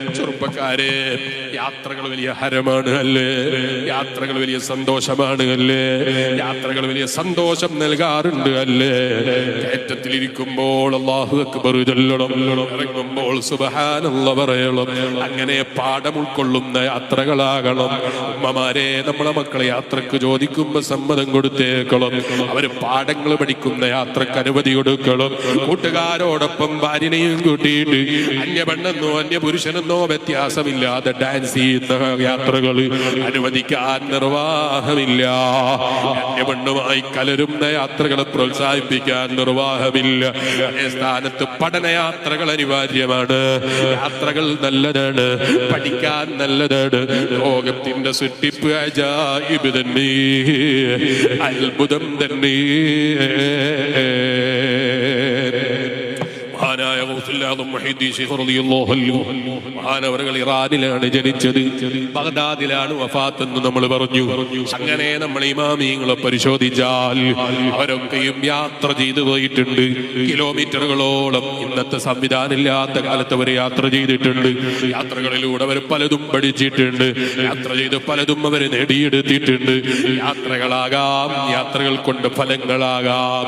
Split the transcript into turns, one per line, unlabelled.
ചെറുപ്പക്കാരെ, യാത്രകൾ വലിയ ഹരമാണ് അല്ലേ? യാത്രകൾ വലിയ സന്തോഷമാണ് അല്ലേ? യാത്രകൾ വലിയ സന്തോഷം നൽകാറുണ്ട് അല്ലേ? കയറ്റത്തിലിരിക്കുമ്പോൾ അല്ലാഹു അക്ബർ ചൊല്ലണം, ഇറങ്ങുമ്പോൾ സുബ്ഹാനല്ലാഹ് പറയണം. അങ്ങനെ പാഠം ഉൾക്കൊള്ളുന്ന യാത്രകളാകണം. ഉമ്മമാരെ, നമ്മളെ മക്കളെ യാത്രക്ക് ചോദിക്കുമ്പോ സമ്മതം കൊടുത്തേക്കണം. അവര് പാഠങ്ങൾ പഠിക്കുന്ന യാത്രക്ക് അനുമതി കൊടുക്കണം. കൂട്ടുകാരോടൊപ്പം ഭാര്യനെയും കൂട്ടിയിട്ട് അന്യപെണ്ണെന്നോ അന്യപുരുഷനെന്നോ വ്യത്യാസമില്ലാതെ ഡാൻസ് ചെയ്യുന്ന യാത്രകൾ അനുവദിക്കാൻ നിർവാഹമില്ല. അന്യപെണ്ണുമായി കലരുന്ന യാത്രകളെ പ്രോത്സാഹിപ്പിക്കാൻ നിർവാഹമില്ല. അതേ സ്ഥാനത്ത് പഠനയാത്രകൾ അനിവാര്യമാണ്. യാത്രകൾ നല്ലതാണ്, പഠിക്കാൻ നല്ലതാണ്. ലോകത്തിന്റെ സൃഷ്ടിപ്പ് അജായിബ് തന്നെ, അത്ഭുതം തന്നെ. മഹാനവറുകൾ ഇറാനിലാണ് ജനിച്ചത്, ബഗ്ദാദിലാണ് വഫാത്ത് എന്ന് നമ്മൾ പറഞ്ഞു. അങ്ങനെ നമ്മൾ ഇമാമിയങ്ങളെ പരിശോധിച്ചാൽ അവരൊക്കെയും യാത്ര ചെയ്തു പോയിട്ടുണ്ട്. കിലോമീറ്ററുകളോളം ഇന്നത്തെ സംവിധാനം ഇല്ലാത്ത കാലത്ത് അവർ യാത്ര ചെയ്തിട്ടുണ്ട്. യാത്രകളിലൂടെ അവർ പലതും പഠിച്ചിട്ടുണ്ട്. യാത്ര ചെയ്ത് പലതും അവർ നേടിയെടുത്തിട്ടുണ്ട്. യാത്രകളാകാം, യാത്രകൾ കൊണ്ട് ഫലങ്ങളാകാം.